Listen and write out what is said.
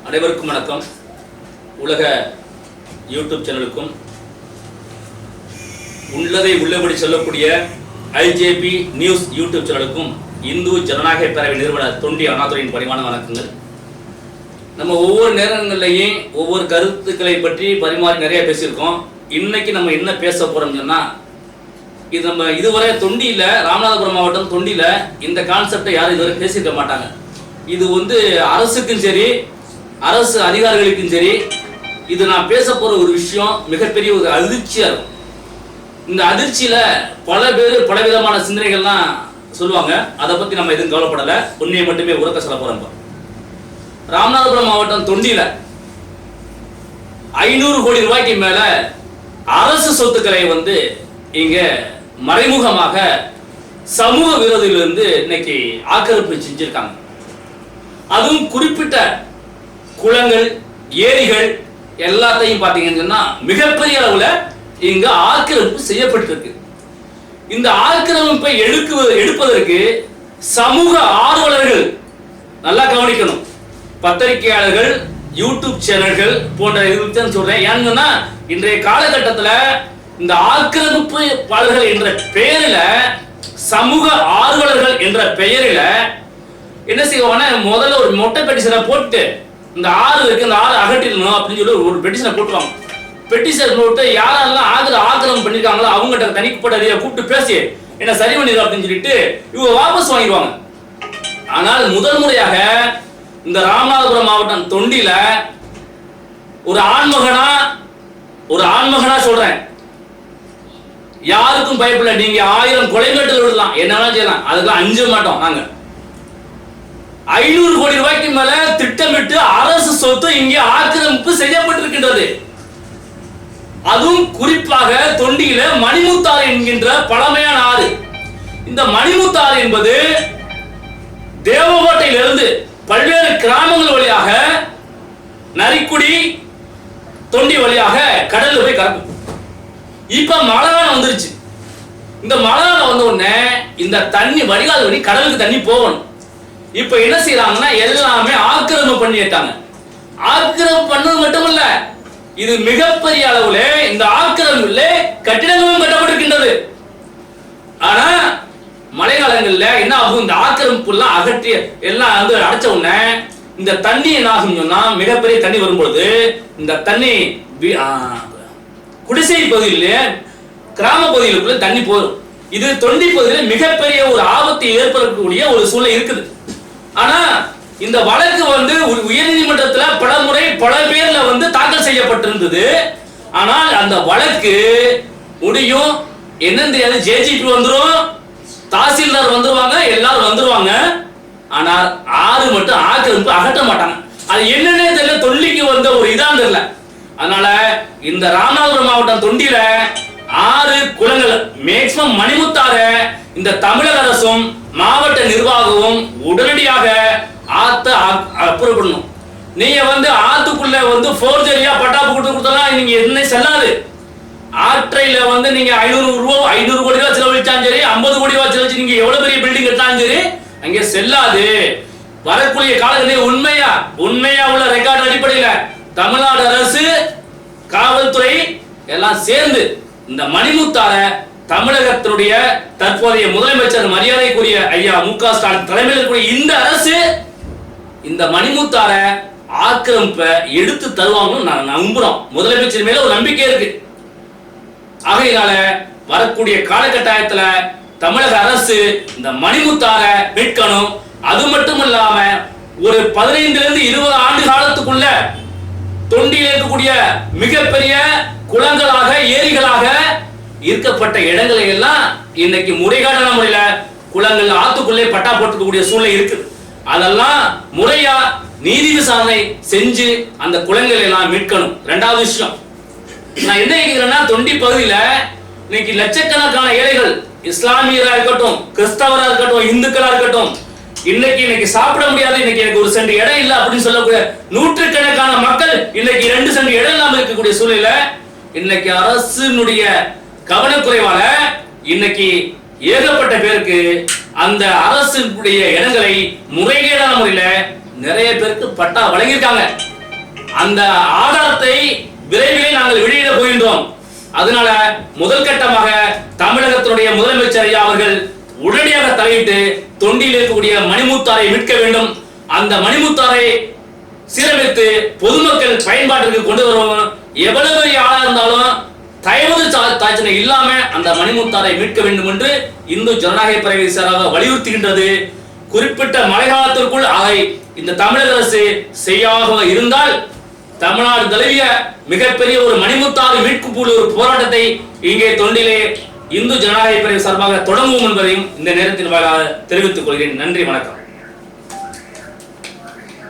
அனைவருக்கும் வணக்கம். உலக யூடியூப் சேனலுக்கும் உள்ளதை உள்ளபடி சொல்லக்கூடிய ஐஜேபி நியூஸ் யூடியூப் சேனலுக்கும் இந்து ஜனநாயக பேரவை நிறுவனர் தொண்டி அண்ணாதுரையின் பரிமாண வணக்கங்கள். நம்ம ஒவ்வொரு நேரங்கள்லையும் ஒவ்வொரு கருத்துக்களை பற்றி பரிமாறி நிறைய பேசியிருக்கோம். இன்னைக்கு நம்ம என்ன பேச போறோம்னு சொன்னா, இது நம்ம இதுவரை தொண்டியில், ராமநாதபுரம் மாவட்டம் தொண்டியில் இந்த கான்செப்டை யாரும் இதுவரை பேசியிருக்க மாட்டாங்க. இது அரசுக்கும் சரி, அரசு அதிகாரிகளுக்கும் சரி, இது நான் பேச போற ஒரு விஷயம் மிகப்பெரிய ஒரு அதிர்ச்சியா இருக்கும். இந்த அதிர்ச்சியில பல பேர் பலவிதமான சிந்தனைகள்லாம் சொல்லுவாங்க. அதை பத்தி நம்ம எதுவும் கவலைப்படலை, உண்மையை மட்டுமே உறக்க சொல்ல போறோம். ராமநாதபுரம் மாவட்டம் தொண்டியில 500 கோடி ரூபாய்க்கு மேல அரசு சொத்துக்களை இங்க மறைமுகமாக சமூக விரோதிகளிலிருந்து இன்னைக்கு ஆக்கிரமிப்பு செஞ்சிருக்காங்க. அதுவும் குறிப்பிட்ட குளங்கள், ஏரிகள் எல்லாத்தையும் பார்த்தீங்கன்னு சொன்னா மிகப்பெரிய அளவுல இங்க ஆக்கிரமிப்பு செய்யப்பட்டிருக்கு. இந்த ஆக்கிரமிப்பை எடுப்பதற்கு சமூக ஆர்வலர்கள், நல்லா கவனிக்கணும், பத்திரிகையாளர்கள், யூடியூப் சேனல்கள் போன்ற இதுதான் சொல்றேன். ஏன்னா இன்றைய காலகட்டத்தில் இந்த ஆக்கிரமிப்பாளர்கள் என்ற பெயரில், சமூக ஆர்வலர்கள் என்ற பெயரில் என்ன செய்வாங்கன்னா, முதல்ல ஒரு மொட்டை பெட்டிஷனை போட்டு இந்த ஆறு இருக்கு, இந்த ஆறு அகற்றிடணும் அப்படின்னு சொல்லி ஒரு பெட்டிஷனை போட்டுவாங்க. பெட்டிஷன் போட்டு யாரெல்லாம் ஆக்கிரமம் பண்ணிருக்காங்களோ அவங்ககிட்ட தனிப்பட்ட கூப்பிட்டு பேசி என்ன சரி பண்ணிடும் அப்படின்னு சொல்லிட்டு இவங்க வாபஸ் வாங்கிடுவாங்க. ஆனால் முதல் முறையாக இந்த ராமநாதபுரம் மாவட்டம் தொண்டியில ஒரு ஆண்மகனா சொல்றேன், யாருக்கும் பயப்படல. நீங்க 1000 கொலை மிரட்டல் விடலாம், என்னன்னா செய்யலாம், அதுக்கெல்லாம் அஞ்ச மாட்டோம். நாங்க 500 கோடி ரூபாய்க்கு மேல திட்டமிட்டு அரசு சொத்து இங்கே ஆக்கிரமிப்பு செய்யப்பட்டிருக்கின்றது. அதுவும் குறிப்பாக தொண்டியில மணிமுத்தாறு என்கின்ற பழமையான ஆறு. இந்த மணிமுத்தாறு என்பது தேவகோட்டையிலிருந்து பல்வேறு கிராமங்கள் வழியாக நரிக்குடி, தொண்டி வழியாக கடல்ல போய் கலக்கும். இப்ப மழை வந்துருச்சு. இந்த மழை வந்த உடனே இந்த தண்ணி வடிகால் வழி கடலுக்கு தண்ணி போகணும். இப்ப என்ன செய்யறாங்கன்னா, எல்லாமே ஆக்கிரமிப்பு பண்ணிட்டாங்க. ஆக்கிரமிப்பு பண்ணது மட்டுமல்ல, இது மிகப்பெரிய அளவுல இந்த ஆக்கிரமிப்புல கட்டிடங்களும் கட்டப்பட்டிருக்கின்றது. ஆனா மழை காலங்கள்ல என்ன ஆகும், இந்த ஆக்கிரமிப்பு எல்லாம் அகற்றி எல்லாம் அடைச்ச உடனே இந்த தண்ணி என்ன ஆகும் சொன்னா, மிகப்பெரிய தண்ணி வரும்பொழுது இந்த தண்ணி குடிசை பகுதியில, கிராம பகுதிகளுக்குள்ள தண்ணி போகும். இது தொண்டி பகுதியில் மிகப்பெரிய ஒரு ஆபத்தை ஏற்படக்கூடிய ஒரு சூழ்நிலை இருக்குது. ஆனா இந்த வழக்கு உயர்நீதிமன்றத்தில் பல முறை பல பேர்ல தாக்கல் செய்யப்பட்டிருந்தது. ஆனால் அந்த வழக்கு முடியும் என்னன்னு தெரியாது. ஜேஜிபி வந்துரும், தாசில்தார் வந்துருவாங்க, எல்லாரும் வந்துருவாங்க. ஆனால் ஆறு மட்டும் ஆக்கிரமிப்பு அகற்ற மாட்டாங்க. அது என்னன்னே தெரியல, தொல்லிக்கு ஒரு இதான் தெரியல. அதனால இந்த ராமநாதபுரம் மாவட்டம் தொண்டியில 6 குளங்கள், மேக்சிமம் மணிமுத்தாறு, இந்த தமிழக அரசும் மாவட்ட நிர்வாகமும் உடனடியாக அப்ரூவ் பண்ணணும். நீங்க ஆத்துக்குள்ள ஃபோர்ஜரியா பட்டாப்பு கொடுத்தலாம் நீங்க என்ன செல்லாது. ஆற்றையில நீங்க 500 கோடி ரூபாய் செலவழிச்சாலும் சரி, 50 கோடி ரூபாய் செலவழிச்சு நீங்க எவ்வளவு பெரிய பில்டிங் கட்டினாலும் சரி, அங்கே செல்லாது. வரக்கூடிய காலங்களில் உண்மையா உள்ள ரெக்கார்டு அடிப்படையில் தமிழ்நாடு அரசு, காவல்துறை எல்லாம் சேர்ந்து இந்த மணிமுத்தார தமிழகத்தினுடைய தற்போதைய முதலமைச்சர் மரியாதைக்குரிய ஐயா மு.க. ஸ்டாலின் தலைமையில் இருக்கக்கூடிய இந்த அரசு இந்த மணிமுத்தார ஆக்கிரமிப்பை எடுத்து தருவாங்கன்னு நான் நம்புறோம். முதலமைச்சர் மேல ஒரு நம்பிக்கை இருக்கு. ஆகையினால வரக்கூடிய காலகட்டாயத்துல தமிழக அரசு இந்த மணிமுத்தார மீட்கணும். அது மட்டும் இல்லாம ஒரு 15 இருந்து 20 ஆண்டு காலத்துக்குள்ள தொண்டியில் இருக்கக்கூடிய மிகப்பெரிய குளங்களாக, ஏரிகளாக இருக்கப்பட்ட இடங்களை எல்லாம் இன்னைக்கு முறைகான முறையில குளங்கள், ஆத்துக்குள்ளே பட்டா போட்டுக்கக்கூடிய சூழ்நிலை இருக்கு. அதெல்லாம் முறையா நீதி விசாரணை செஞ்சு அந்த குளங்களை எல்லாம் மீட்கணும். 2வது விஷயம் நான் என்ன கேட்கிறேன்னா, தொண்டி பகுதியில இன்னைக்கு லட்சக்கணக்கான ஏழைகள், இஸ்லாமியரா இருக்கட்டும், கிறிஸ்தவரா இருக்கட்டும், இந்துக்களா இருக்கட்டும், இன்னைக்கு சாப்பிட முடியாது, இன்னைக்கு எனக்கு 1 சென்ட் இடம் இல்லை அப்படின்னு சொல்லக்கூடிய நூற்றுக்கணக்கான மக்கள் இன்னைக்கு 2 சென்ட் இடம் இல்லாம இருக்கக்கூடிய சூழ்நிலை. இன்னைக்கு அரசினுடைய கவனக்குறைவால இன்னைக்கு ஏகப்பட்ட பேருக்கு அந்த அரசுடைய இடங்களை முறைகேடான முறையில நிறைய பேருக்கு பட்டா வழங்கியிருக்காங்க. அந்த ஆதாரத்தை விரைவிலே நாங்கள் வெளியிட போகின்றோம். அதனால முதல் கட்டமாக தமிழகத்தினுடைய முதலமைச்சர் ஐயா அவர்கள் உடனடியாக தலையிட்டு தொண்டியில் இருக்கக்கூடிய மணிமுத்தாரை மீட்க வேண்டும். அந்த மணிமுத்தாரை சீரமைத்து பொதுமக்கள் பயன்பாட்டிற்கு கொண்டு வருவோம். எவ்வளவு பெரிய ஆளா இருந்தாலும் தயவு தாட்சணை இல்லாம அந்த மணிமுத்தாரை மீட்க வேண்டும் என்று இந்து ஜனநாயக பேரவை சார்பாக வலியுறுத்துகின்றது. குறிப்பிட்ட மழைக்காலத்திற்குள் அதை இந்த தமிழக அரசு செய்யாக இருந்தால் தமிழ்நாடு தழுவிய மிகப்பெரிய ஒரு மணிமுத்தாறு மீட்பு குழு ஒரு போராட்டத்தை இங்கே தொண்டிலே இந்து ஜனநாயக பேரவை சார்பாக தொடங்குவோம் என்பதையும் இந்த நேரத்தில் தெரிவித்துக் கொள்கிறேன். நன்றி, வணக்கம்.